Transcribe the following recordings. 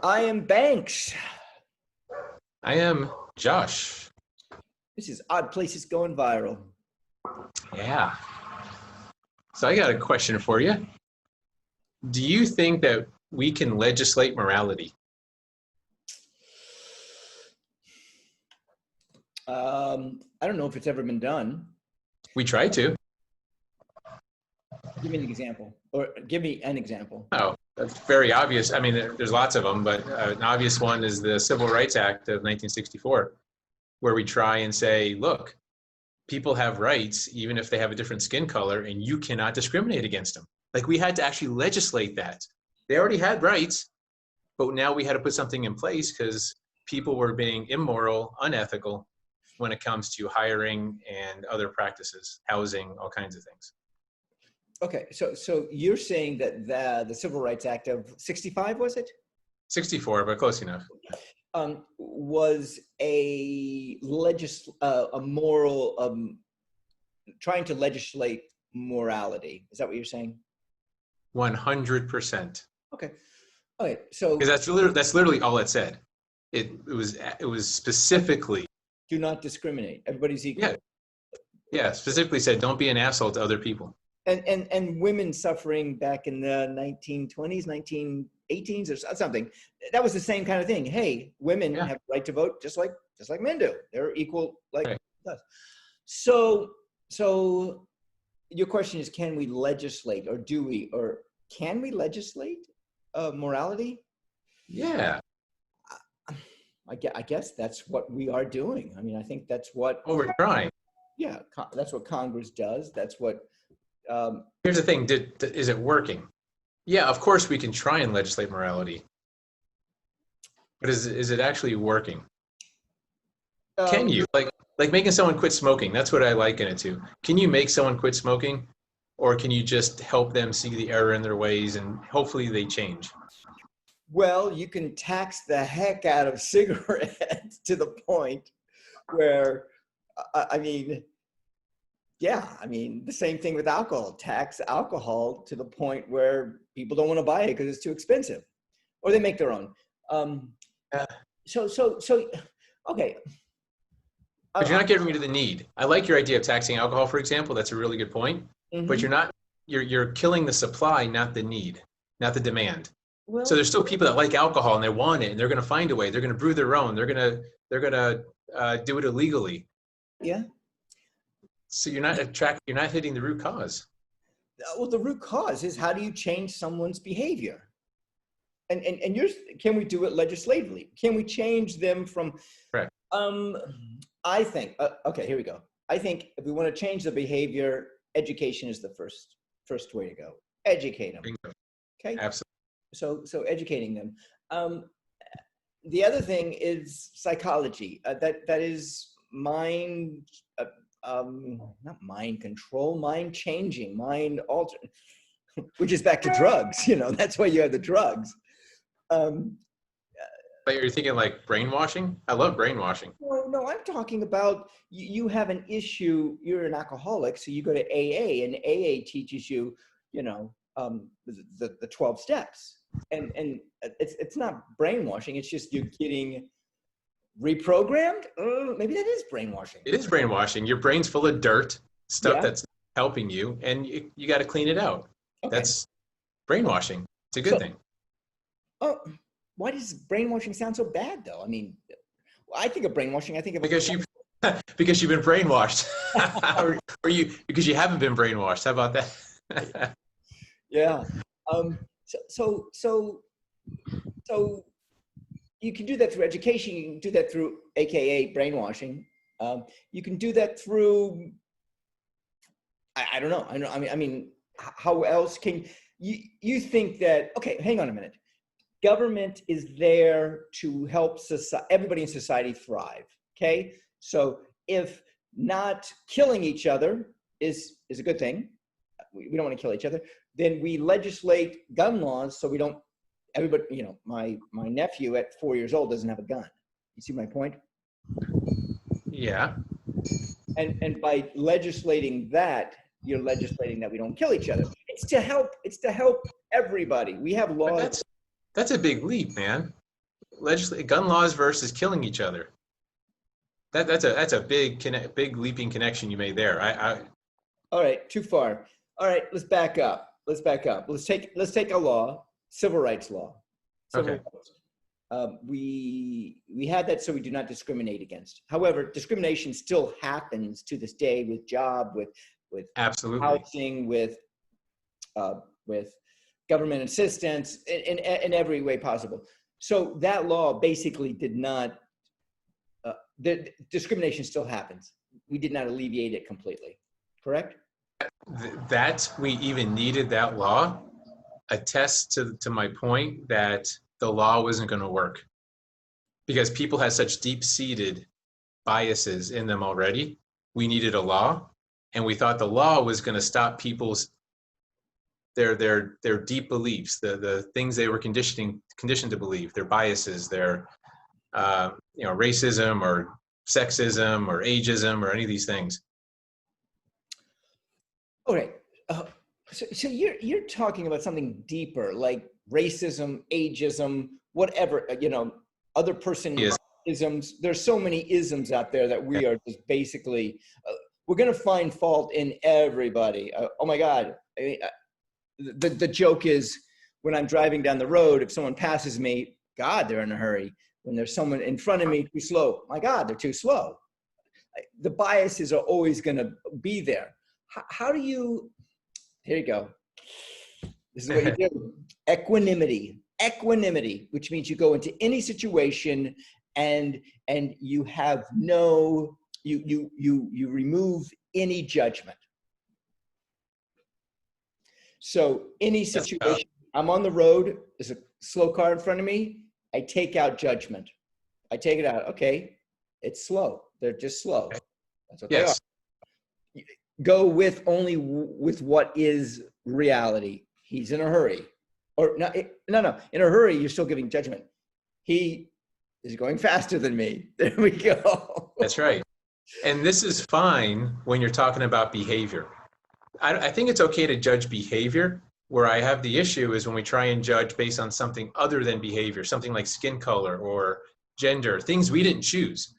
I am Banks. I am Josh. This is Odd Places Going Viral. Yeah. So I got a question for you. Do you think that we can legislate morality? I don't know if it's ever been done. We try to. Give me an example, or give me an example. Oh, that's very obvious. I mean, there's lots of them, but an obvious one is the Civil Rights Act of 1964, where we try and say, look, people have rights even if they have a different skin color, and you cannot discriminate against them. Like, we had to actually legislate that. They already had rights, but now we had to put something in place because people were being immoral, unethical when it comes to hiring and other practices, housing, all kinds of things. Okay, so you're saying that the Civil Rights Act of 65, was it? 64, but close enough. Was a moral, trying to legislate morality. Is that what you're saying? 100%. Okay. Okay. So because that's literally all it said. It was specifically do not discriminate. Everybody's equal. Yeah. Specifically said don't be an asshole to other people. And women suffering back in the 1920s, 1918s or something. That was the same kind of thing. Hey, women have the right to vote just like men do. They're equal like us. So your question is, can we legislate, or can we legislate morality? Yeah. I guess that's what we are doing. I mean, I think that's what we're trying. Yeah, that's what Congress does. That's what. Here's the thing: is it working? Yeah, of course we can try and legislate morality, but is it actually working? Can you like making someone quit smoking? That's what I liken it to. Can you make someone quit smoking, or can you just help them see the error in their ways and hopefully they change? Well, you can tax the heck out of cigarettes to the point where, I mean, the same thing with alcohol. Tax alcohol to the point where people don't want to buy it because it's too expensive, or they make their own. Okay. But you're not getting rid of the need. I like your idea of taxing alcohol, for example. That's a really good point. Mm-hmm. But you're killing the supply, not the need, not the demand. Well, so there's still people that like alcohol and they want it, and they're going to find a way. They're going to brew their own. They're going to do it illegally. Yeah. So you're not hitting the root cause. Well, the root cause is, how do you change someone's behavior? And can we do it legislatively? Can we change them from? Right. I think. Okay, here we go. I think if we want to change the behavior, education is the first way to go. Educate them. Bingo. Okay. Absolutely. So educating them. The other thing is psychology. That is mind, not mind control, mind changing, mind altering, which is back to drugs. That's why you have the drugs. But you're thinking like brainwashing? I love brainwashing. No, I'm talking about you have an issue. You're an alcoholic, so you go to AA, and AA teaches you, the 12 steps. And it's not brainwashing. It's just you're getting reprogrammed. Maybe that is brainwashing. It is brainwashing. Your brain's full of dirt, stuff that's helping you, and you got to clean it out. Okay. That's brainwashing. It's a good thing. Oh, why does brainwashing sound so bad, though? I mean, I think of brainwashing. I think of because you've been brainwashed, or because you haven't been brainwashed. How about that? Yeah. So you can do that through education. You can do that through AKA brainwashing. You can do that through, I don't know. I mean, how else can you think that? Okay, hang on a minute. Government is there to help everybody in society thrive. Okay, so if not killing each other is a good thing, we don't want to kill each other, then we legislate gun laws so we don't. Everybody, my nephew at 4 years old doesn't have a gun. You see my point? Yeah. And by legislating that, you're legislating that we don't kill each other. It's to help everybody. We have laws. That's a big leap, man. gun laws versus killing each other. That's a big leaping connection you made there. All right, too far. All right, let's back up. Let's take a law, civil rights law. Civil Okay. rights. We had that so we do not discriminate against. However, discrimination still happens to this day with job, with Absolutely. housing, with government assistance, in every way possible. So that law basically did not. The discrimination still happens. We did not alleviate it completely. Correct? That we even needed that law attests to my point that the law wasn't going to work because people had such deep-seated biases in them already. We needed a law, and we thought the law was going to stop people's their deep beliefs, the things they were conditioned to believe, their biases, their racism or sexism or ageism or any of these things. Okay, so you're talking about something deeper, like racism, ageism, whatever, other person-isms. There's so many isms out there that we are just basically, we're going to find fault in everybody. Oh my God. I mean, the joke is when I'm driving down the road, if someone passes me, God, they're in a hurry. When there's someone in front of me too slow, my God, they're too slow. The biases are always going to be there. How do you, here you go. This is what you do. Equanimity, which means you go into any situation and you have you remove any judgment. So any situation, I'm on the road, there's a slow car in front of me, I take out judgment. I take it out. Okay, it's slow. They're just slow. That's what they are. Go with only with what is reality. He's in a hurry. Or no, in a hurry, you're still giving judgment. He is going faster than me. There we go. That's right. And this is fine when you're talking about behavior. I think it's okay to judge behavior. Where I have the issue is when we try and judge based on something other than behavior, something like skin color or gender, things we didn't choose.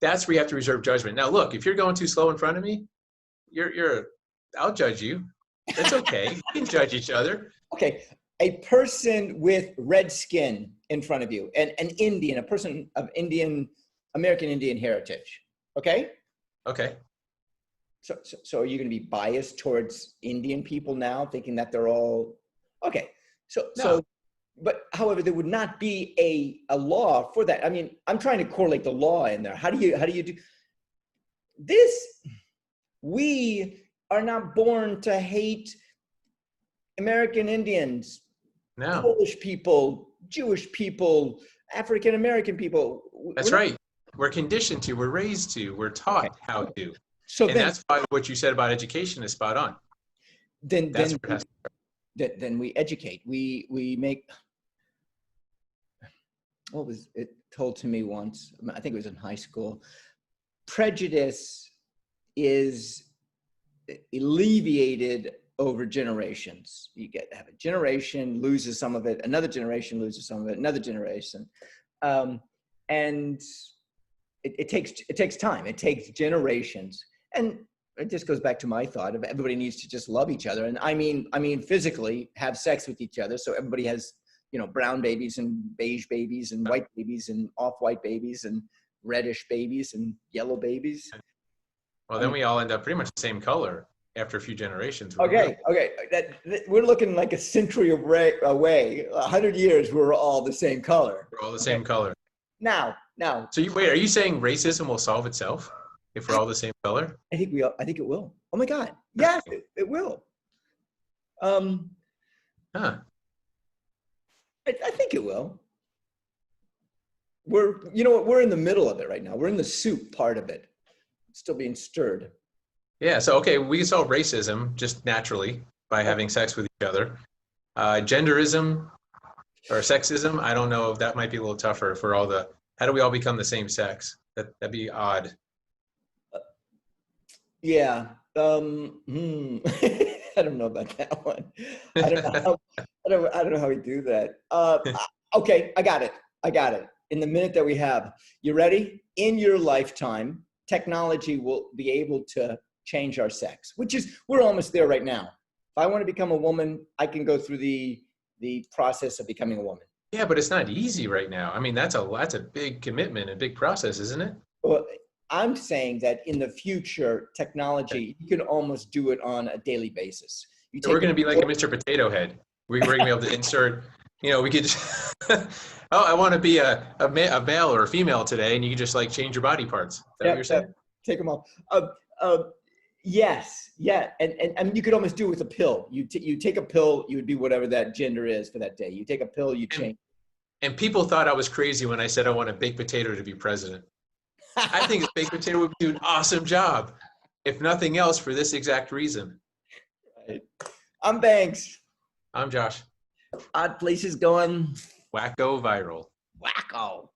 That's where you have to reserve judgment. Now, look, if you're going too slow in front of me, I'll judge you. That's okay. We can judge each other. Okay. A person with red skin in front of you, an Indian, a person of American Indian heritage. Okay? Okay. So are you going to be biased towards Indian people now, thinking that they're all okay? So, but however, there would not be a law for that. I mean, I'm trying to correlate the law in there. How do you do this? We are not born to hate American Indians, Polish people, Jewish people, African American people. That's right. We're conditioned to. We're raised to. We're taught how to. So that's why what you said about education is spot on. Then we educate. We make. What was it told to me once? I think it was in high school. Prejudice is alleviated over generations. You have a generation loses some of it, another generation loses some of it, another generation, and it takes time. It takes generations. And it just goes back to my thought of everybody needs to just love each other. And I mean, physically have sex with each other. So everybody has, brown babies and beige babies and white babies and off-white babies and reddish babies and yellow babies. Well, then we all end up pretty much the same color after a few generations. Okay. We're looking like a century away, 100 years, we're all the same color. We're all the same color. Now. So wait, are you saying racism will solve itself if we're all the same color? I think it will. Oh my God. Yes, it will. I think it will. We're in the middle of it right now. We're in the soup part of it. It's still being stirred. Yeah. So, okay, we can solve racism just naturally by having sex with each other. Genderism or sexism, I don't know if that might be a little tougher for how do we all become the same sex? That'd be odd. Yeah. I don't know about that one. I don't know how we do that. Okay, I got it. I got it. In the minute that we have, you ready? In your lifetime, technology will be able to change our sex, which is, we're almost there right now. If I want to become a woman, I can go through the process of becoming a woman. Yeah, but it's not easy right now. I mean, that's a big commitment, a big process, isn't it? Well, I'm saying that in the future, technology, you can almost do it on a daily basis. You So we're take going to be like a Mr. Potato Head. We're going to be able to insert, we could just, oh, I want to be a male or a female today, and you can just like change your body parts. Is that what you're saying? Take them off. Yes, yeah, and you could almost do it with a pill. You take a pill, you would be whatever that gender is for that day. You take a pill, you change. And people thought I was crazy when I said I want a baked potato to be president. I think a baked potato would do an awesome job, if nothing else, for this exact reason. Right. I'm Banks. I'm Josh. Odd Places going Wacko viral. wacko.